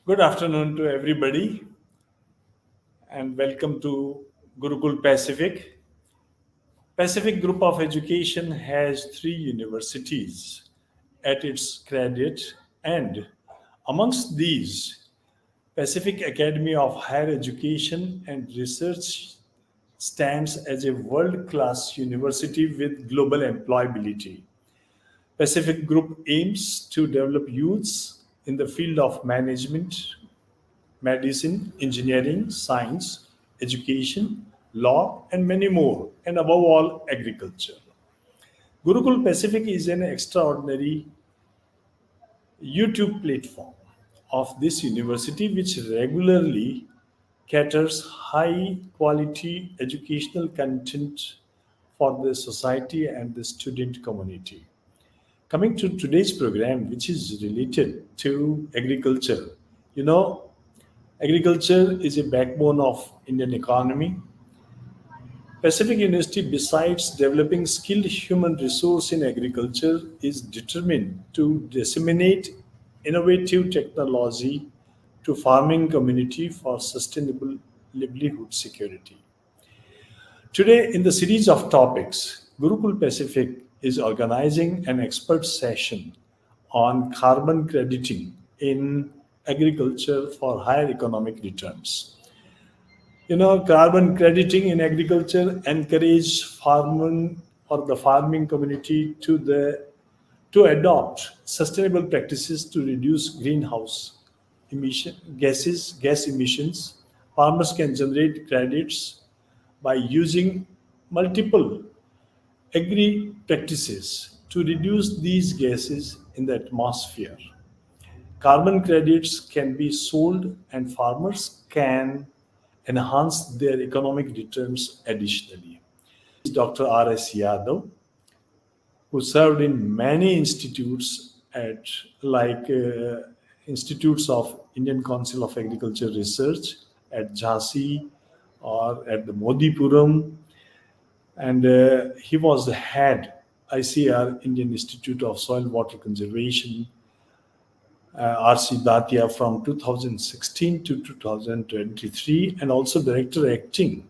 Good afternoon to everybody and welcome to Gurukul Pacific. Pacific Group of Education has three universities at its credit, and amongst these, Pacific Academy of Higher Education and Research stands as a world-class university with global employability. Pacific Group aims to develop youths in the field of management, medicine, engineering, science, education, law, and many more, and above all, agriculture. Gurukul Pacific is an extraordinary YouTube platform of this university which regularly caters high quality educational content for the society and the student community. Coming to today's program, which is related to agriculture, you know, agriculture is a backbone of Indian economy. Pacific University, besides developing skilled human resource in agriculture, is determined to disseminate innovative technology to farming community for sustainable livelihood security. Today, in the series of topics, Gurukul Pacific is organizing an expert session on carbon crediting in agriculture for higher economic returns. Carbon crediting in agriculture encourage farming or the farming community to adopt sustainable practices to reduce greenhouse gas emissions. Farmers can generate credits by using multiple agri practices to reduce these gases in the atmosphere. Carbon credits can be sold and farmers can enhance their economic returns additionally. Dr. R.S. Yadav, who served in many institutes at institutes of Indian Council of Agriculture Research at Jhansi or at the Modipuram, and he was the head ICR Indian Institute of Soil Water Conservation R.C. Datia from 2016 to 2023, and also Director Acting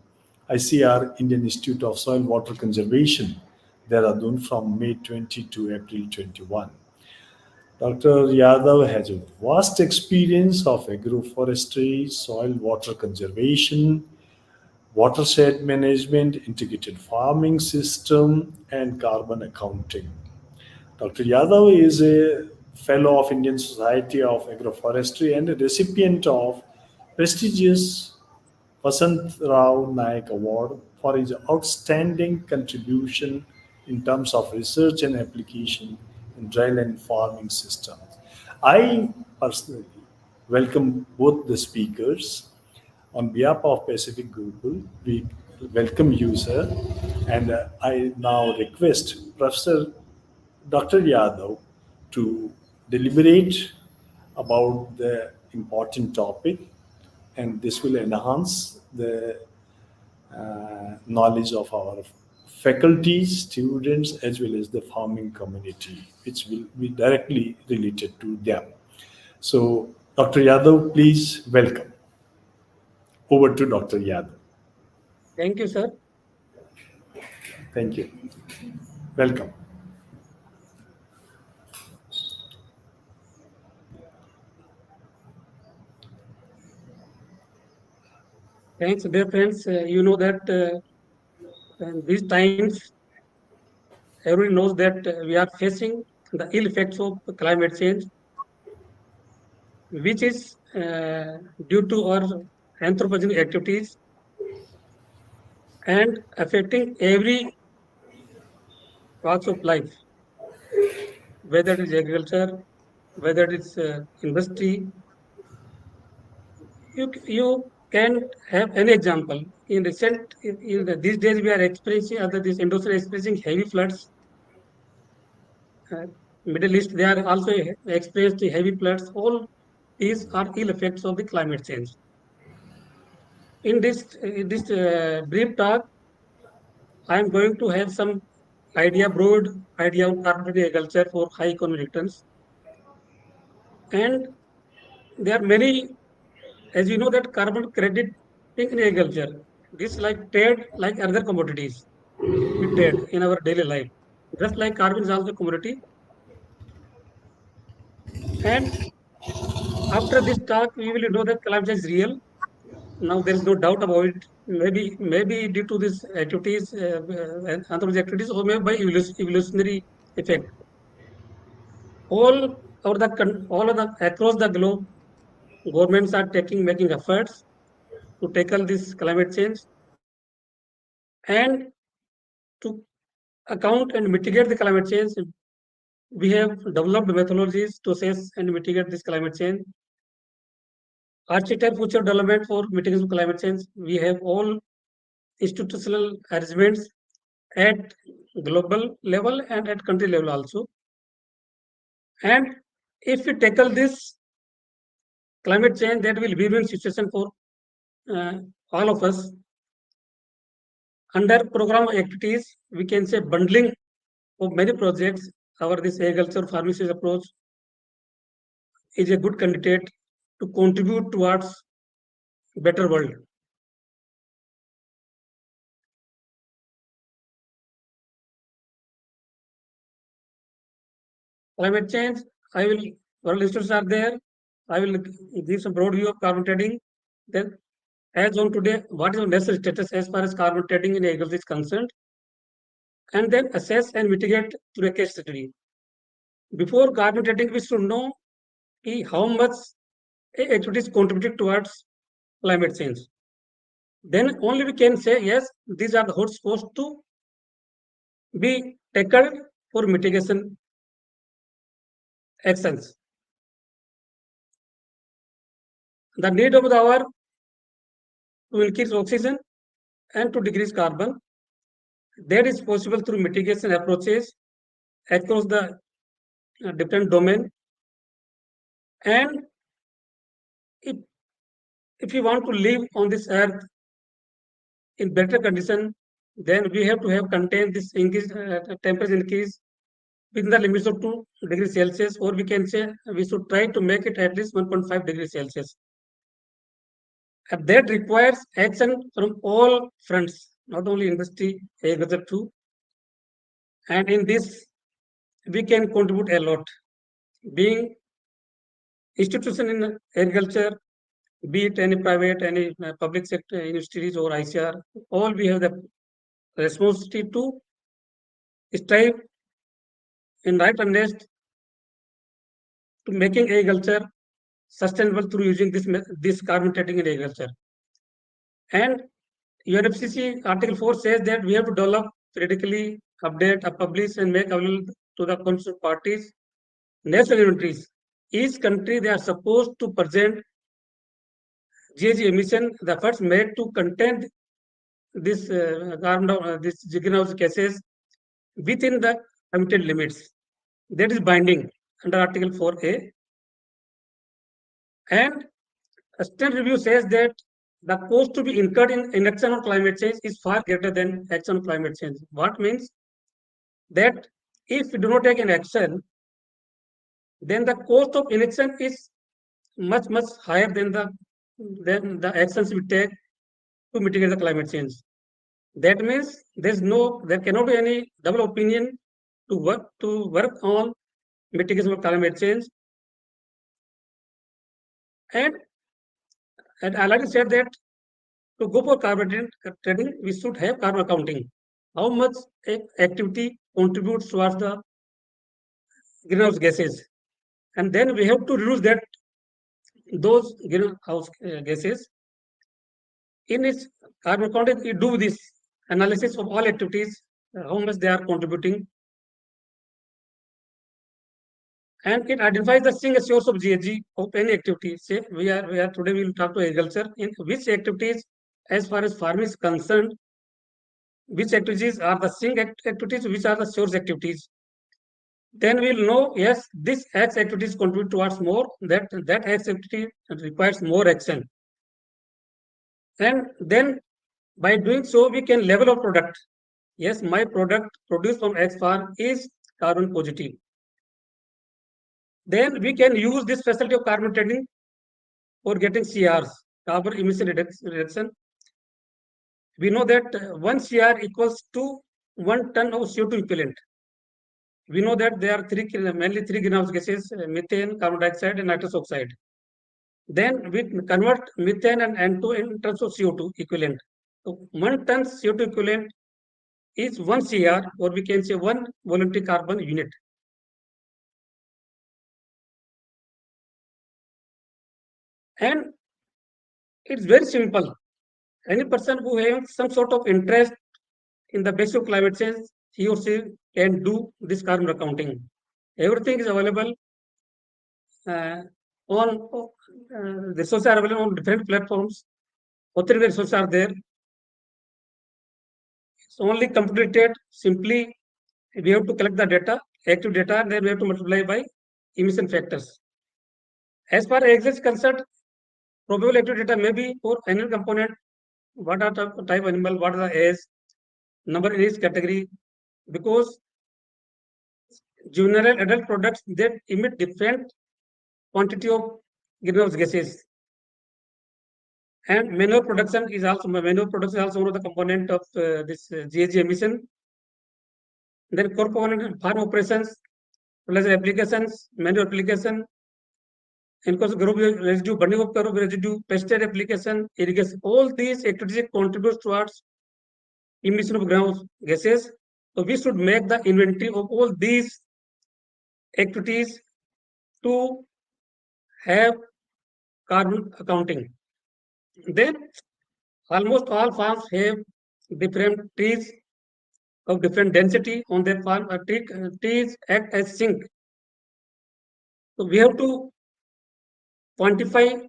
ICR Indian Institute of Soil Water Conservation, Dehradun from May 20 to April 21. Dr. Yadav has a vast experience of agroforestry, soil water conservation, watershed management, integrated farming system, and carbon accounting. Dr. Yadav is a fellow of Indian Society of Agroforestry and a recipient of prestigious Vasant Rao Naik Award for his outstanding contribution in terms of research and application in dryland farming system. I personally welcome both the speakers. On behalf of Pacific Gurukul, we welcome you, sir. And I now request Professor Dr. Yadav to deliberate about the important topic, and this will enhance the knowledge of our faculties, students, as well as the farming community, which will be directly related to them. So, Dr. Yadav, please welcome. Over to Dr. Yadav. Thank you, sir. Thank you. Welcome. Thanks, dear friends. You know that these times, everyone knows that we are facing the ill effects of climate change, which is due to our anthropogenic activities and affecting every parts of life, whether it is agriculture, whether it is industry. You can have an example. In these days, we are experiencing, other this industry is experiencing heavy floods. Middle East, they are also experiencing heavy floods. All these are ill effects of the climate change. In this brief talk, I am going to have some broad idea of carbon agriculture for high economic returns. And there are many, as you know, that carbon credit in agriculture. This like trade like other commodities we trade in our daily life. Just like carbon is also a commodity. And after this talk, we will know that climate change is real. Now there is no doubt about it. Maybe due to these activities, anthropogenic activities, or maybe by evolutionary effect. All of the across the globe, governments are making efforts to tackle this climate change and to account and mitigate the climate change. We have developed methodologies to assess and mitigate this climate change. Architect future development for mitigation of climate change. We have all institutional arrangements at global level and at country level also. And if we tackle this climate change, that will be a situation for all of us. Under program activities, we can say bundling of many projects. This agriculture farming approach is a good candidate to contribute towards better world. Climate change, I will, world institutes are there. I will give some broad view of carbon trading. Then, as on today, what is the necessary status as far as carbon trading in agriculture is concerned? And then assess and mitigate through a case study. Before carbon trading, we should know how much activities contributed towards climate change. Then only we can say, yes, these are the hotspots to be tackled for mitigation actions. The need of the hour to increase oxygen and to decrease carbon. That is possible through mitigation approaches across the different domain. And if you want to live on this earth in better condition, then we have to have contained this increase, temperature increase within the limits of 2 degrees Celsius, or we can say we should try to make it at least 1.5 degrees Celsius. And that requires action from all fronts, not only industry, agriculture too. And in this, we can contribute a lot. Being institution in agriculture, be it any private, any public sector industries or ICR, all we have the responsibility to strive in right earnest to making agriculture sustainable through using this carbon trading in agriculture. And UNFCCC Article 4 says that we have to develop, periodically update, publish, and make available to the concerned parties national inventories. Each country, they are supposed to present GHG emission, the efforts made to contain this this greenhouse gases within the permitted limits. That is binding under Article 4A. And a state review says that the cost to be incurred in action on climate change is far greater than action on climate change. What means that if we do not take an action, then the cost of inaction is much higher than the actions we take to mitigate the climate change. That means there cannot be any double opinion to work on mitigation of climate change. And I like to say that to go for carbon trading, we should have carbon accounting. How much activity contributes towards the greenhouse gases, and then we have to reduce those greenhouse gases. In its carbon accounting, we do this analysis of all activities, how much they are contributing, and it identifies the single source of GHG of any activity. Say we are today we will talk to agriculture, in which activities, as far as farming is concerned, which activities are the sink activities, which are the source activities. Then we'll know, yes, this X activities contribute towards more, that X activity requires more action. And then by doing so, we can level our product. Yes, my product produced from X farm is carbon positive. Then we can use this facility of carbon trading for getting CRs, carbon emission reduction. We know that 1 CR equals to 1 ton of CO2 equivalent. We know that there are mainly three greenhouse gases: methane, carbon dioxide, and nitrous oxide. Then we convert methane and N2 in terms of CO2 equivalent. So 1 ton CO2 equivalent is 1 CR, or we can say 1 voluntary carbon unit. And it's very simple. Any person who has some sort of interest in the basic climate change, he or she can do this carbon accounting. Everything is available on the resources are available on different platforms. Authority resources are there. It's only completed. Simply, we have to collect the data, active data, and then we have to multiply by emission factors. As far as is concerned, probable active data may be for animal component, what are the type animal, what are the age, number in each category, because juvenile adult products that emit different quantity of greenhouse gases. And manure production is also one of the component of this GHG emission. Then core component farm operations, fertilizer applications, manure application, and course crop residue, burning of crop residue, pesticide application, irrigation. All these activities contribute towards emission of greenhouse gases. So we should make the inventory of all these activities to have carbon accounting. Then almost all farms have different trees of different density on their farm. Trees act as sink. So we have to quantify,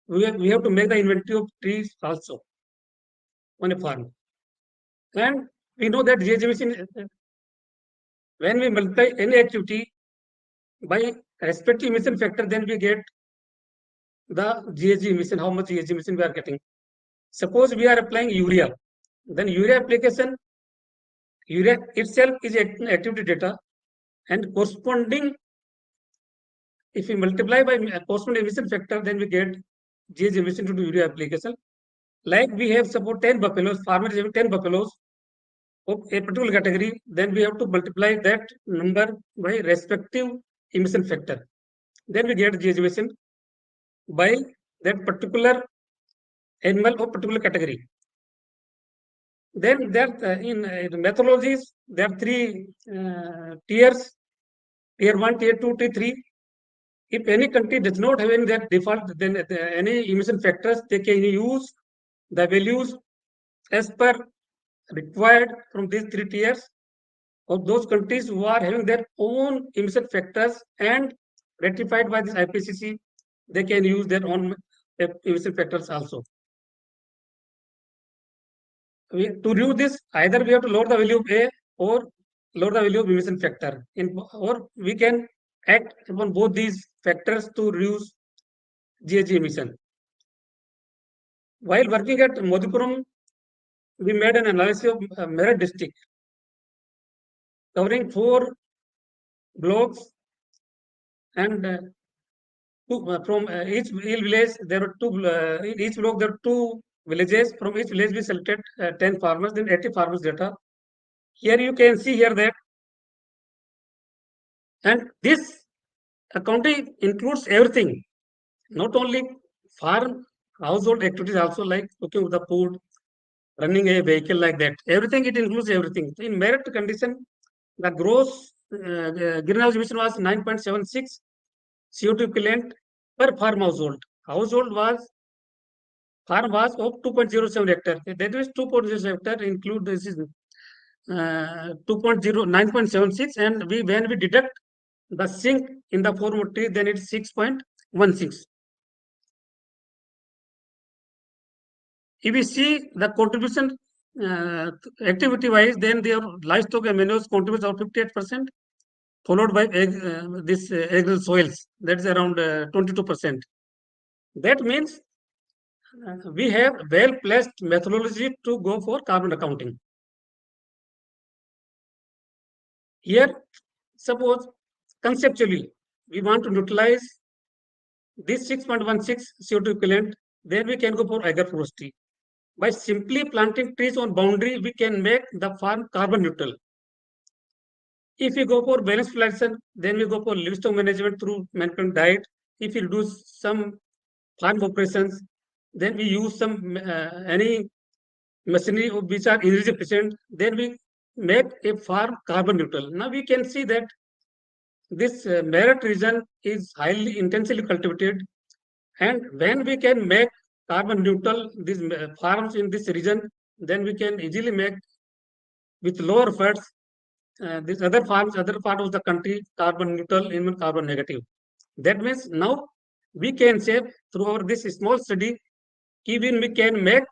we have to make the inventory of trees also on a farm. And we know that GHG emission, when we multiply any activity by respective emission factor, then we get the GHG emission, how much GHG emission we are getting. Suppose we are applying urea, then urea application, urea itself is activity data, and corresponding, if we multiply by corresponding emission factor, then we get GHG emission to do urea application. Like we have suppose 10 buffaloes, farmers have 10 buffaloes of a particular category, then we have to multiply that number by respective emission factor. Then we get GHG emission by that particular animal of particular category. Then there in methodologies, there are three tiers: tier 1, tier 2, tier 3. If any country does not have any that default, then any emission factors, they can use the values as per required from these three tiers of those countries who are having their own emission factors and ratified by this IPCC. They can use their own emission factors also. To do this, either we have to lower the value of A or lower the value of emission factor, or we can act upon both these factors to reduce GHG emission. While working at Modipuram, we made an analysis of Meerut district, covering 4 blocks, and from each village there were 2. In each block there are 2 villages. From each village we selected 10 farmers, then 80 farmers data. Here you can see here that, and this accounting includes everything, not only farm, household activities also, like cooking of the food, running a vehicle, like that. Everything, it includes everything. In Meerut condition, the gross greenhouse emission was 9.76 CO2 equivalent per farm household. Farm was of 2.07 hectare. That is 2.07 hectare include this is 9.76, and when we deduct the sink in the form of tree, then it's 6.16. If we see the contribution activity wise, then their livestock and manures contributes around 58%, followed by this agricultural soils, that is around 22%. That means we have well placed methodology to go for carbon accounting. Here, suppose conceptually we want to utilize this 6.16 CO2 equivalent, then we can go for agroforestry. By simply planting trees on boundary, we can make the farm carbon neutral. If we go for balanced fertilization, then we go for livestock management through management diet. If we do some farm operations, then we use some any machinery which are energy efficient, then we make a farm carbon neutral. Now we can see that this Meerut region is highly intensively cultivated, and when we can make carbon neutral these farms in this region, then we can easily make with lower efforts these other farms, other part of the country carbon neutral, even carbon negative. That means now we can say through our this small study, even we can make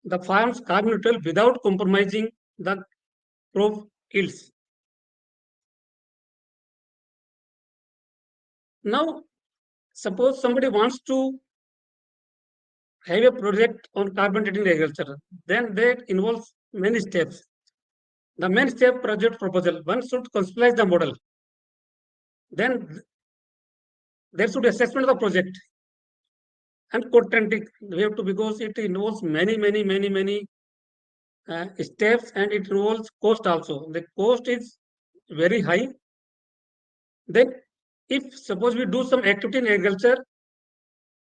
the farms carbon neutral without compromising the crop yields. Now, suppose somebody wants to have a project on carbon dating agriculture, then that involves many steps. The main step project proposal, one should conceptualize the model. Then there should be assessment of the project and code trending. We have to, because it involves many steps, and it involves cost also. The cost is very high. Then if suppose we do some activity in agriculture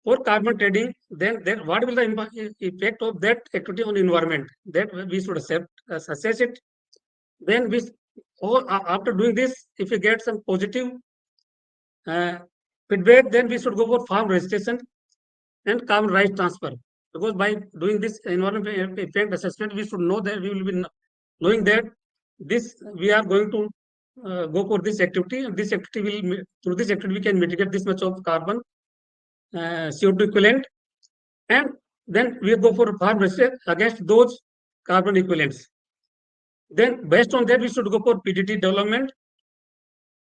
for carbon trading, then what will the effect of that activity on environment? That we should assess it. Then we, after doing this, if we get some positive feedback, then we should go for farm registration and carbon rights transfer. Because by doing this environmental effect assessment, we should know that we will be knowing that this we are going to go for this activity, and this activity will, through this activity we can mitigate this much of carbon CO2 equivalent, and then we go for farm registration against those carbon equivalents. Then based on that we should go for PDT development.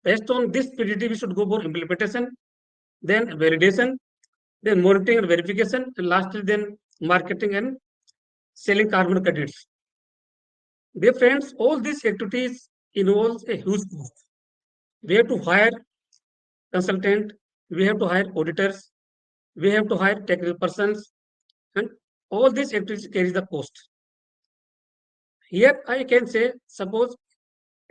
Based on this PDT we should go for implementation, then validation, then monitoring and verification, and lastly then marketing and selling carbon credits. Dear friends, all these activities involves a huge cost. We have to hire consultant, we have to hire auditors, we have to hire technical persons, and all these activities carry the cost. Here I can say, suppose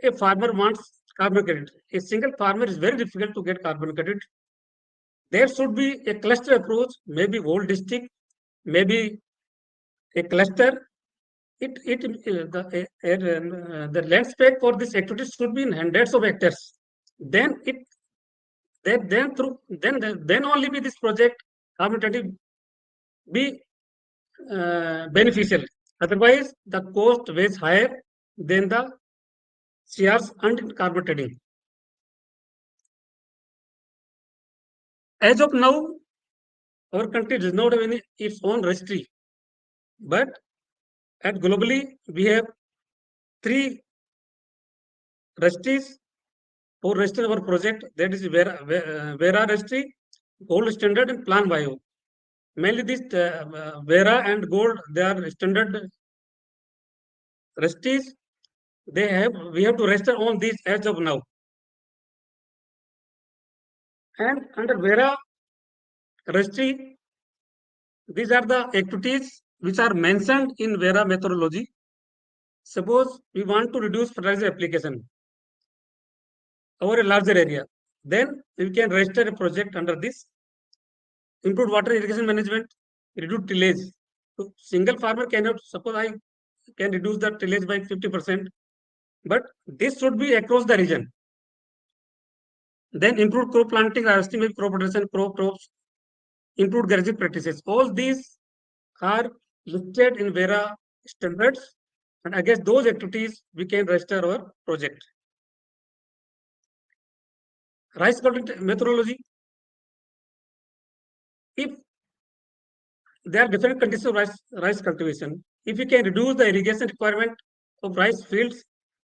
a farmer wants carbon credit. A single farmer is very difficult to get carbon credit. There should be a cluster approach, maybe whole district, maybe a cluster. The landscape for this activity should be in hundreds of hectares. Then then only be this project carbon credit be beneficial. Otherwise, the cost is higher than the CRs and carbon trading. As of now, our country does not have any its own registry, but at globally we have 3 registries for registering our project. That is Vera registry, Gold Standard, and Plan Bio. Mainly this Vera and Gold, they are standard registries. We have to register on these as of now. And under Vera registry, these are the activities which are mentioned in Vera methodology. Suppose we want to reduce fertilizer application over a larger area, then we can register a project under this. Improve water irrigation management, reduce tillage. So single farmer cannot, suppose I can reduce the tillage by 50%, but this should be across the region. Then improve crop planting, harvesting with crop rotation, crops, improved grazing practices. All these are listed in Vera standards, and against those activities we can register our project. Rice cultivation methodology. If there are different conditions of rice cultivation, if we can reduce the irrigation requirement of rice fields,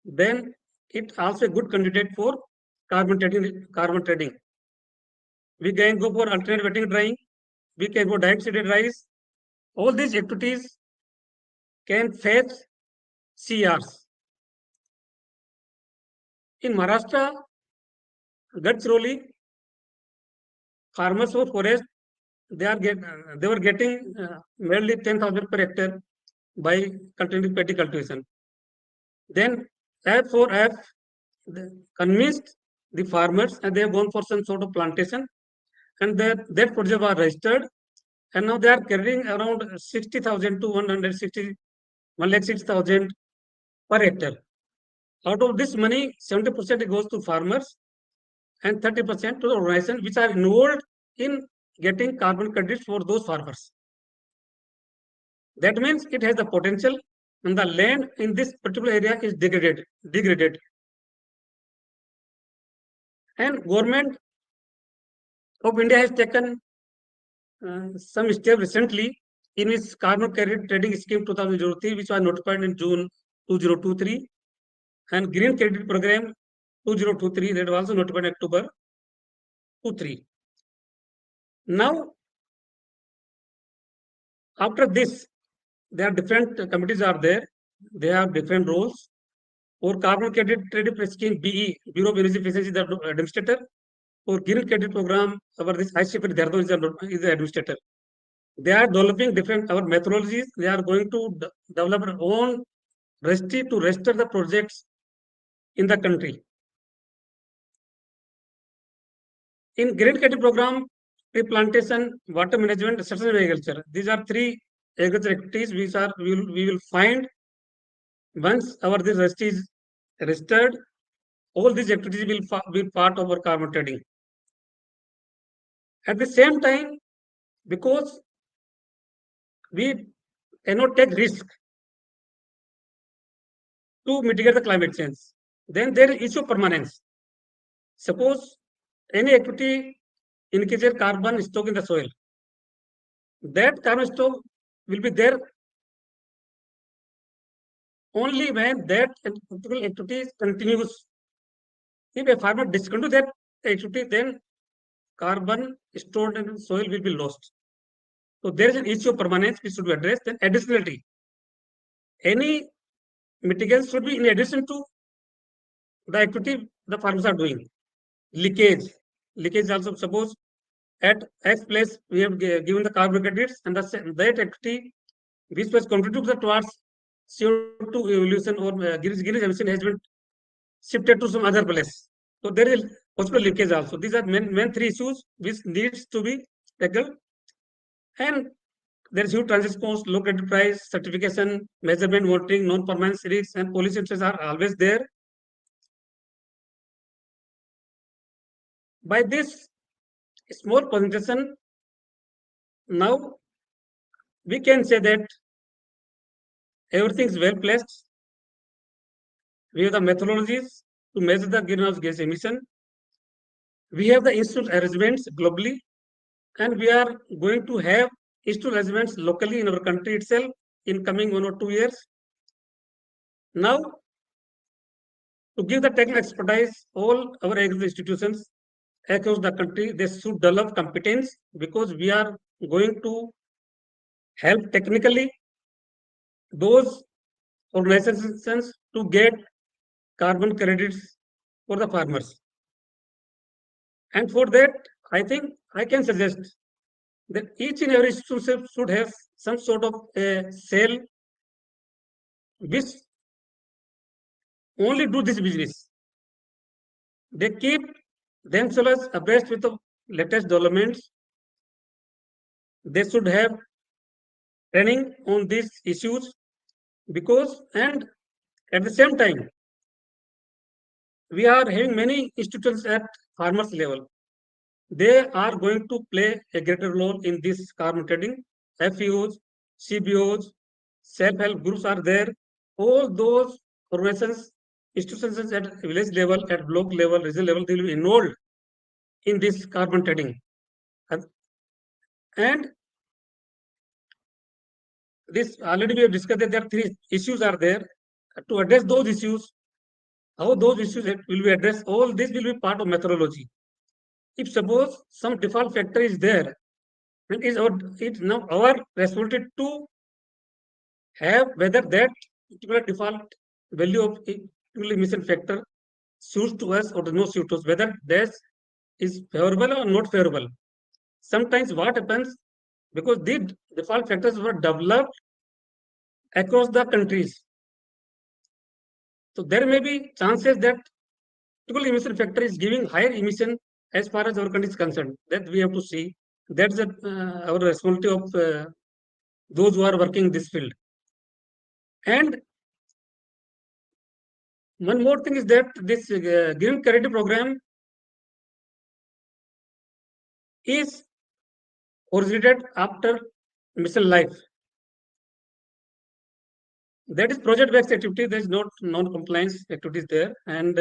then it also a good candidate for carbon trading. We can go for alternate wetting drying. We can go direct seeded rice. All these activities can fetch CRs. In Maharashtra, Gadchiroli, farmers for forest, they were getting merely 10,000 per hectare by continuing petty cultivation. Then F4F convinced the farmers, and they have gone for some sort of plantation, and that project was registered, and now they are carrying around 60,000 to 1,60,000 per hectare. Out of this money, 70% goes to farmers and 30% to the organization which are involved in getting carbon credits for those farmers. That means it has the potential, and the land in this particular area is degraded. And government of India has taken some step recently in its carbon credit trading scheme 2003, which was notified in June 2023, and green credit program 2023 that was also notified in October 23. Now, after this, there are different committees are there. They have different roles. For carbon credit trading scheme BE, Bureau of Energy Efficiency, the administrator. For green credit program, our this ICP Dehradun is the administrator. They are developing different our methodologies. They are going to develop their own registry to register the projects in the country. In green credit program, tree plantation, water management, sustainable agriculture. These are three agriculture activities which are we will find once our this registry is registered. All these activities will be part of our carbon trading. At the same time, because we cannot take risk to mitigate the climate change, then there is issue of permanence. Suppose any activity increases carbon stock in the soil, that carbon stock will be there only when that particular activity continues. If a farmer discontinues that activity, then carbon stored in the soil will be lost. So there is an issue of permanence which should be addressed. Then additionality, any mitigants should be in addition to the activity the farmers are doing. Leakage also. Suppose at X place we have given the carbon credits, and that activity which was contributed towards CO2 evolution or greenhouse emission has been shifted to some other place. So there is possible leakage also. These are main three issues which needs to be tackled. And there is huge transaction cost, low credit price, certification, measurement, monitoring, non-performance risks, and policy interests are always there. By this small presentation, now we can say that everything is well placed. We have the methodologies to measure the greenhouse gas emission. We have the institute arrangements globally, and we are going to have institute arrangements locally in our country itself in coming 1 or 2 years. Now, to give the technical expertise, all our agricultural institutions across the country, they should develop competence, because we are going to help technically those organizations to get carbon credits for the farmers. And for that, I think I can suggest that each and every institution should have some sort of a cell which only do this business. They keep themselves abreast with the latest developments. They should have training on these issues, because, and at the same time, we are having many institutions at farmers level. They are going to play a greater role in this carbon trading. FEOs, CBOs, self-help groups are there. All those organizations, institutions at village level, at block level, regional level, they will be involved in this carbon trading. And this already we have discussed that there are three issues are there. To address those issues, how those issues will be addressed, all this will be part of methodology. If suppose some default factor is there, then it's now our responsibility to have whether that particular default value of emission factor suits to us or does not suit us, whether this is favorable or not favorable. sometimes what happens, because these default factors were developed across the countries. So there may be chances that typical emission factor is giving higher emission as far as our country is concerned. That we have to see. That's our responsibility of those who are working in this field. And one more thing is that this Green Credit Program is originated after Mission Life. That is project-based activity. There is not non-compliance activities there, and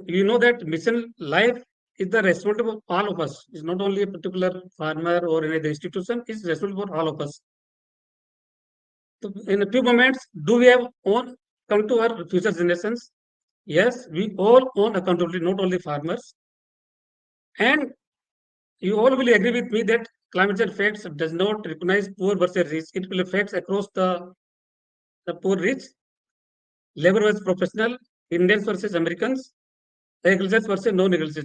you know that Mission Life is the responsibility of all of us. It's not only a particular farmer or any other institution. It's responsible for all of us. So in a few moments, do we have own come to our future generations? Yes, we all own accountability, not only farmers. And you all will agree with me that climate change facts does not recognize poor versus rich. It will affect across the poor rich, labor versus professional, Indians versus Americans, agriculture versus non-agriculture.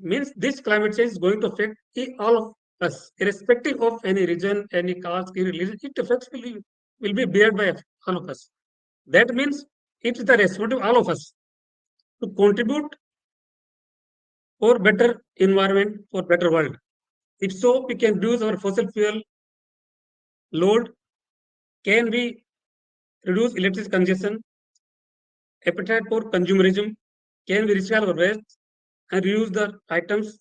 Means this climate change is going to affect all of us, irrespective of any region, any caste, any religion. It affects will be beared by all of us. That means it is the responsibility of all of us to contribute for better environment, for better world. If so, we can reduce our fossil fuel load. Can we reduce electricity congestion? Appetite for consumerism? Can we recycle our waste and reuse the items?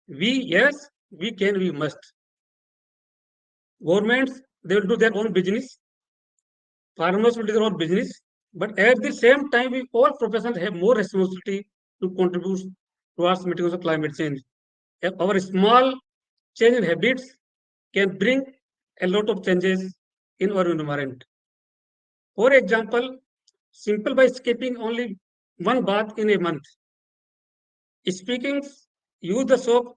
Yes, we can, we must. Governments, they will do their own business. Farmers will do their own business. But at the same time, we all professionals have more responsibility to contribute towards mitigating climate change. Our small change in habits can bring a lot of changes in our environment. For example, simple by skipping only one bath in a month. Speaking, use the soap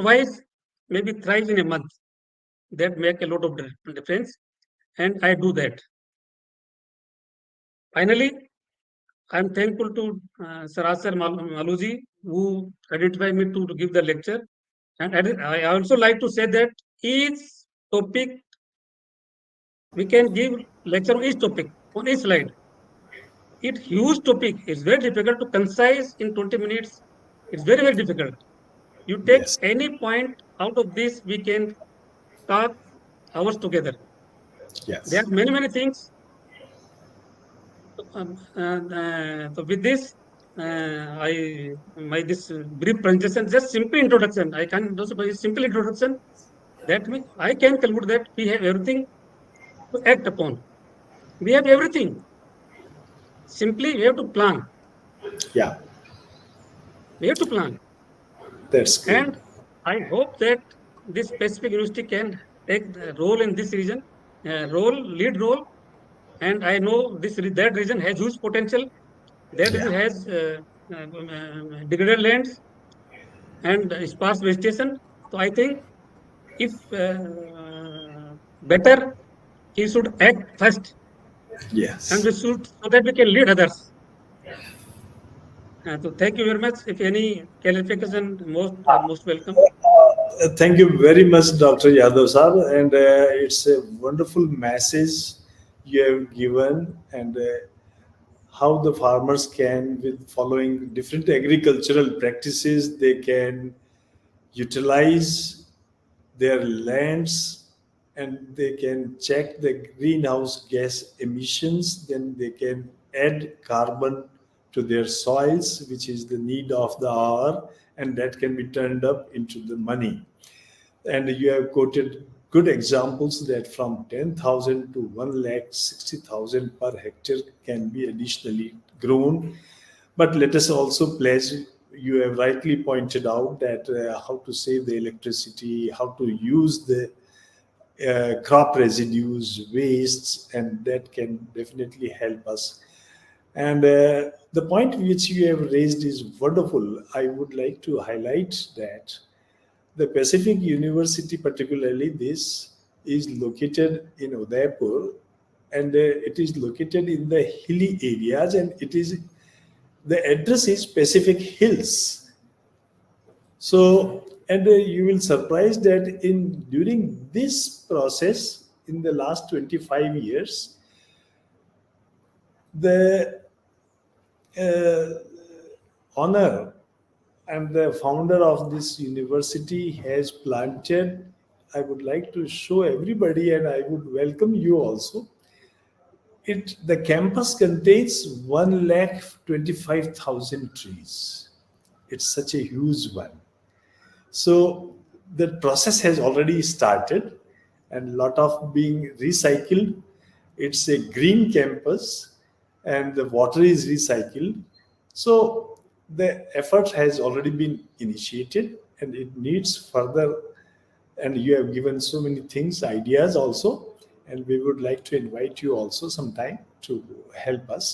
twice, maybe thrice in a month. That make a lot of difference, and I do that. Finally, I'm thankful to Sarasar Maluji, who identified me to give the lecture. And I also like to say that each topic, we can give lecture on each topic, on each slide. It's huge topic. It's very difficult to concise in 20 minutes. It's very, very difficult. You take Yes. any point out of this, we can talk hours together. Yes. There are many, many things. So with this, this brief presentation, just simple introduction. I can just by simple introduction. That means I can conclude that we have everything to act upon. We have everything. Simply, we have to plan. Yeah, We have to plan. that's great. And I hope that this specific university can take the role in this region, lead role. And I know that region has huge potential. That region Yeah. has degraded lands and sparse vegetation. So I think if better, he should act first, Yes. and we should so that we can lead others. So thank you very much. If any clarification, most welcome. Thank you very much, Dr. Yadav sir, and it's a wonderful message you have given, and how the farmers can, with following different agricultural practices, they can utilize their lands and they can check the greenhouse gas emissions. Then they can add carbon to their soils, which is the need of the hour, and that can be turned up into the money. And you have quoted good examples that from 10,000 to 1,60,000 per hectare can be additionally grown. But let us also pledge, you have rightly pointed out that how to save the electricity, how to use the crop residues, wastes, and that can definitely help us. And the point which you have raised is wonderful. I would like to highlight that the Pacific University, particularly this, is located in Udaipur, and it is located in the hilly areas, and the address is Pacific Hills. So And you will surprise that during this process in the last 25 years, the honor and the founder of this university has planted. I would like to show everybody, and I would welcome you also. The campus contains 1,25,000 trees. It's such a huge one. So the process has already started, and a lot of being recycled. It's a green campus, and the water is recycled. So the effort has already been initiated, and it needs further. And you have given so many things, ideas also, and we would like to invite you also sometime to help us